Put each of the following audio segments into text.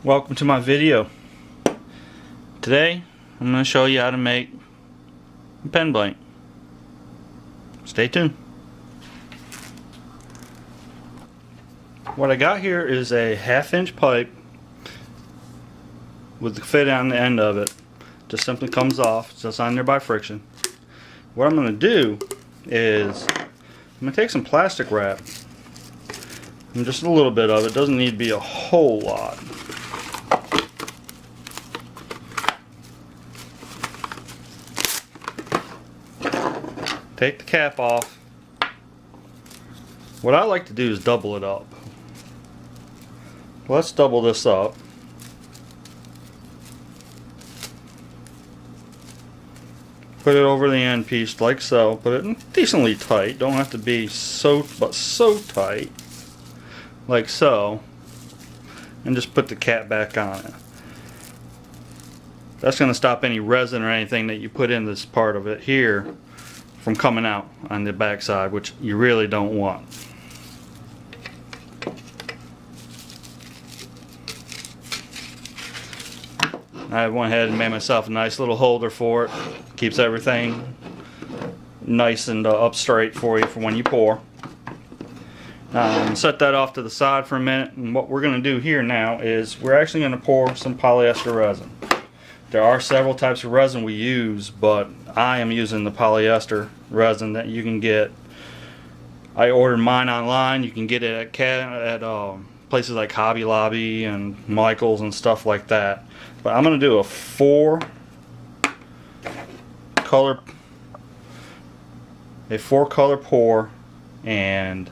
Welcome to my video. Today I'm going to show you how to make a pen blank. Stay tuned. What I got here is a 1/2 inch pipe with the fit on the end of it. Just simply comes off, it's just on there by friction. What I'm going to do is I'm going to take some plastic wrap and just a little bit of it, doesn't need to be a whole lot. Take the cap off. What I like to do is double it up. Let's double this up. Put it over the end piece like so. Put it decently tight. Don't have to be so tight. Like so. And just put the cap back on it. That's going to stop any resin or anything that you put in this part of it here from coming out on the back side, which you really don't want. I went ahead and made myself a nice little holder for it. Keeps everything nice and up straight for you for when you pour. Set that off to the side for a minute, and what we're going to do here now is we're actually going to pour some polyester resin. There are several types of resin we use, but I am using the polyester resin that you can get. I ordered mine online. You can get it at places like Hobby Lobby and Michael's and stuff like that. But I'm going to do a 4 color pour and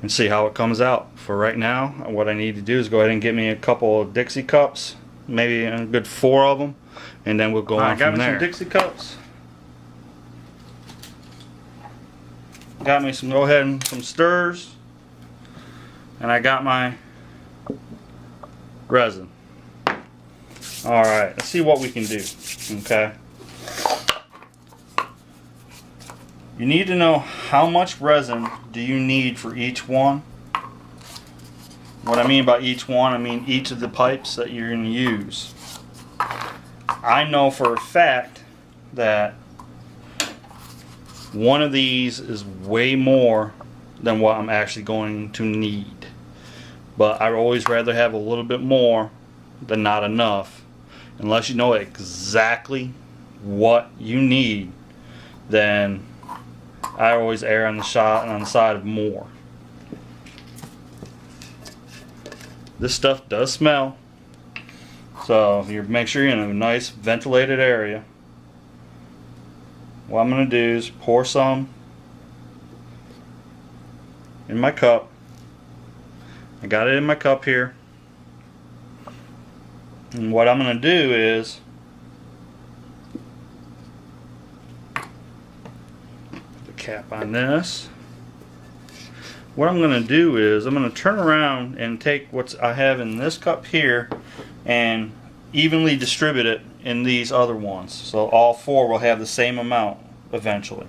see how it comes out. For right now, what I need to do is go ahead and get me a couple of Dixie cups, maybe a good 4 of them, and then we'll go on from there. I got me some Dixie cups. Got me some, go ahead and some stirs, and I got my resin. Alright, let's see what we can do. Okay. You need to know how much resin do you need for each one. What I mean by each one, I mean each of the pipes that you're going to use. I know for a fact that one of these is way more than what I'm actually going to need. But I always rather have a little bit more than not enough. Unless you know exactly what you need, then I always err on the side of more. This stuff does smell, so you make sure you're in a nice ventilated area. What I'm going to do is pour some in my cup. I got it in my cup here. And what I'm going to do is put the cap on this. What I'm going to do is I'm going to turn around and take what I have in this cup here and evenly distribute it in these other ones. So all 4 will have the same amount eventually.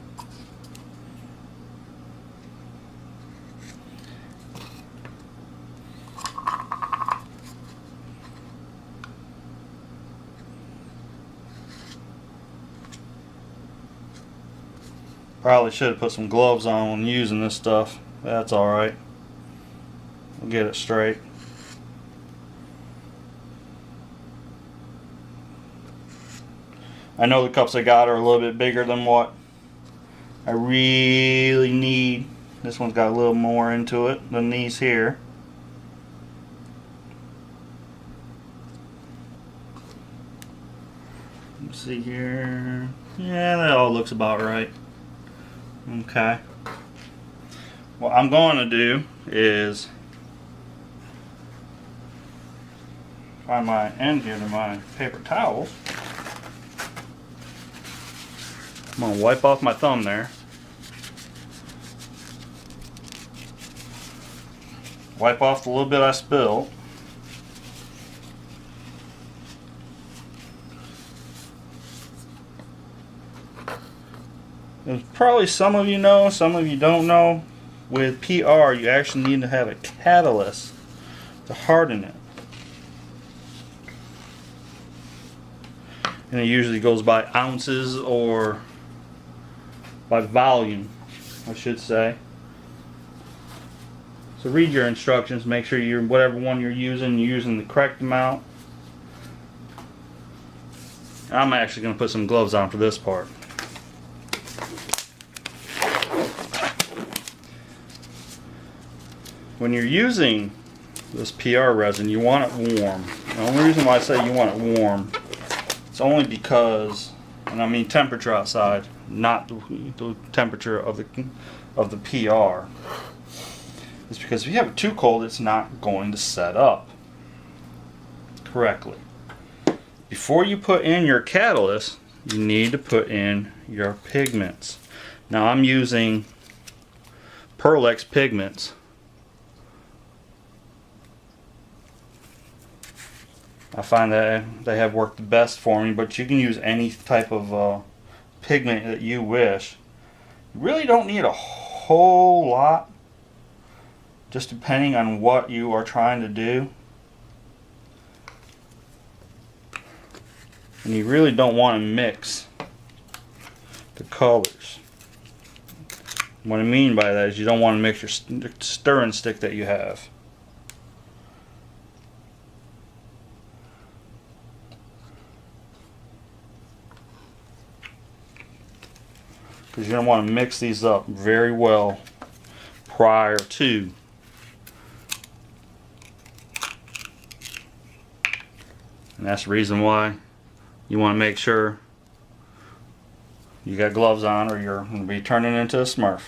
Probably should have put some gloves on when using this stuff. That's alright. We'll get it straight. I know the cups I got are a little bit bigger than what I really need. This one's got a little more into it than these here. Let's see here. Yeah, that all looks about right. Okay. What I'm going to do is find my end here to my paper towels. I'm going to wipe off my thumb there. Wipe off the little bit I spilled. There's probably some of you know, some of you don't know. With PR, you actually need to have a catalyst to harden it. and it usually goes by ounces or by volume, I should say. So read your instructions, make sure you're whatever one you're using the correct amount. I'm actually going to put some gloves on for this part. When you're using this PR resin, you want it warm. The only reason why I say you want it warm, it's only because, and I mean temperature outside, not the temperature of the PR. It's because if you have it too cold, it's not going to set up correctly. Before you put in your catalyst, you need to put in your pigments. Now I'm using Pearl-Ex pigments. I find that they have worked the best for me, but you can use any type of pigment that you wish. You really don't need a whole lot, just depending on what you are trying to do. And you really don't want to mix the colors. What I mean by that is you don't want to mix your stirring stick that you have. Because you're going to want to mix these up very well prior to. And that's the reason why you want to make sure you got gloves on, or you're going to be turning into a Smurf.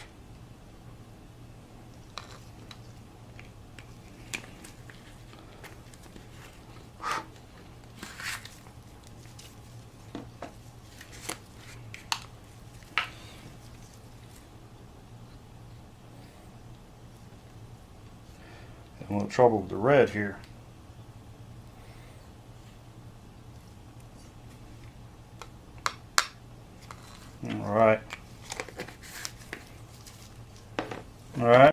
A little trouble with the red here. Alright. Alright.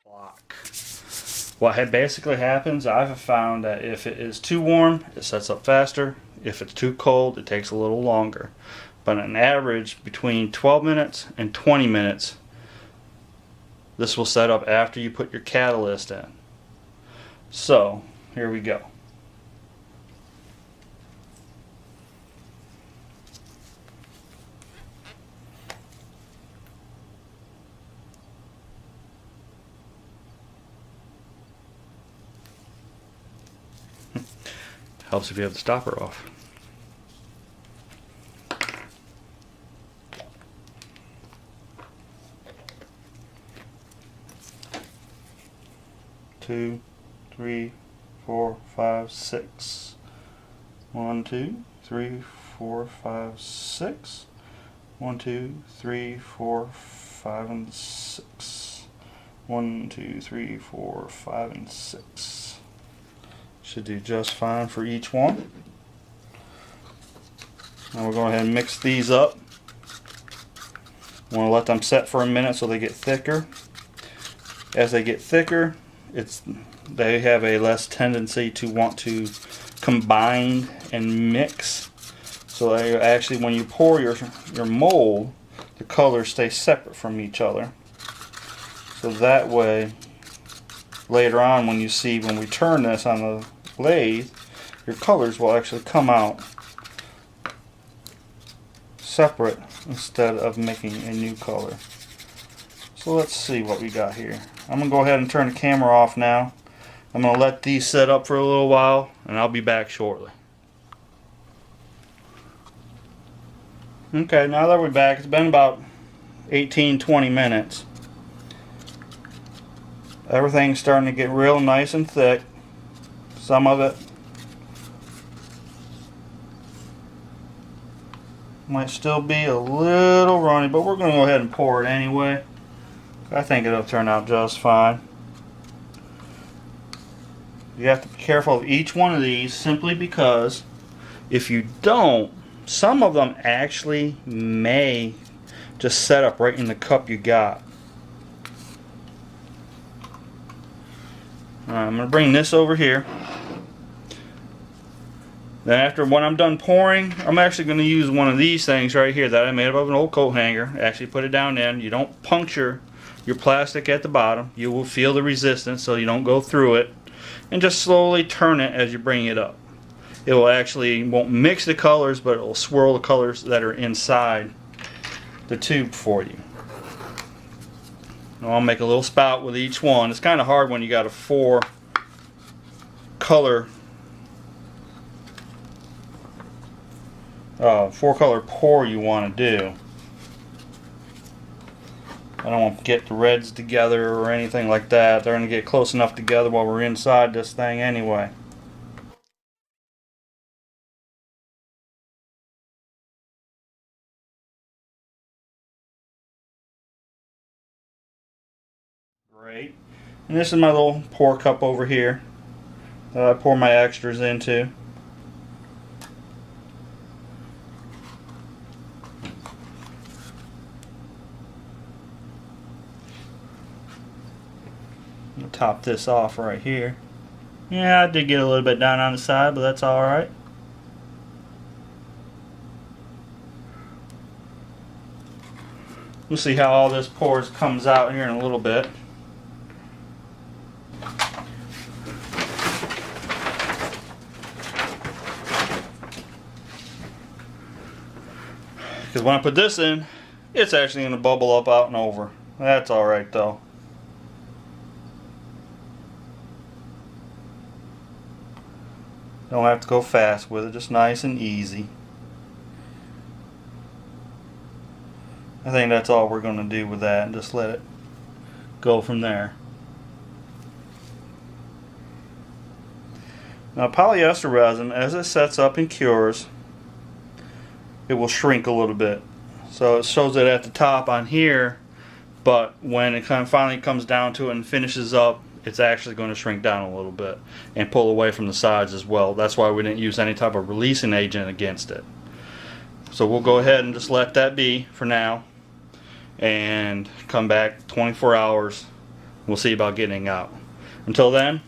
Clock. What basically happens, I've found that if it is too warm, it sets up faster. If it's too cold, it takes a little longer. But on average, between 12 minutes and 20 minutes, this will set up after you put your catalyst in. So, here we go. Helps if you have the stopper off. Two, three, 4, 5, 6. 1, 2, 3, 4, 5, 6. 1, 2, 3, 4, 5, and 6. 1, 2, 3, 4, 5, and 6. Should do just fine for each one. Now we're going to go ahead and mix these up. Want to let them set for a minute so they get thicker. As they get thicker, they have a less tendency to want to combine and mix. So they actually, when you pour your mold, the colors stay separate from each other. So that way, later on when we turn this on the lathe, your colors will actually come out separate instead of making a new color. So let's see what we got here. I'm going to go ahead and turn the camera off now. I'm going to let these set up for a little while and I'll be back shortly. Okay, now that we're back, it's been about 18-20 minutes. Everything's starting to get real nice and thick. Some of it might still be a little runny, but we're going to go ahead and pour it anyway. I think it'll turn out just fine. You have to be careful of each one of these, simply because if you don't, some of them actually may just set up right in the cup you got. Alright, I'm going to bring this over here. Then after, when I'm done pouring, I'm actually going to use one of these things right here that I made up of an old coat hanger. Actually put it down in. You don't puncture your plastic at the bottom. You will feel the resistance, so you don't go through it. And just slowly turn it as you bring it up. It will actually, won't mix the colors, but it will swirl the colors that are inside the tube for you. I'll make a little spout with each one. It's kind of hard when you got a four color pour you want to do. I don't want to get the reds together or anything like that. They're going to get close enough together while we're inside this thing anyway. Great. And this is my little pour cup over here that I pour my extras into. I'll top this off right here. Yeah, I did get a little bit down on the side, but that's alright. We'll see how all this pours comes out here in a little bit. Because when I put this in, it's actually going to bubble up out and over. That's alright though. Don't have to go fast with it, just nice and easy. I think that's all we're going to do with that, and just let it go from there. Now polyester resin, as it sets up and cures, it will shrink a little bit. So it shows it at the top on here, but when it kind of finally comes down to it and finishes up, it's actually going to shrink down a little bit and pull away from the sides as well. That's why we didn't use any type of releasing agent against it. So we'll go ahead and just let that be for now and come back 24 hours. We'll see about getting it out. Until then,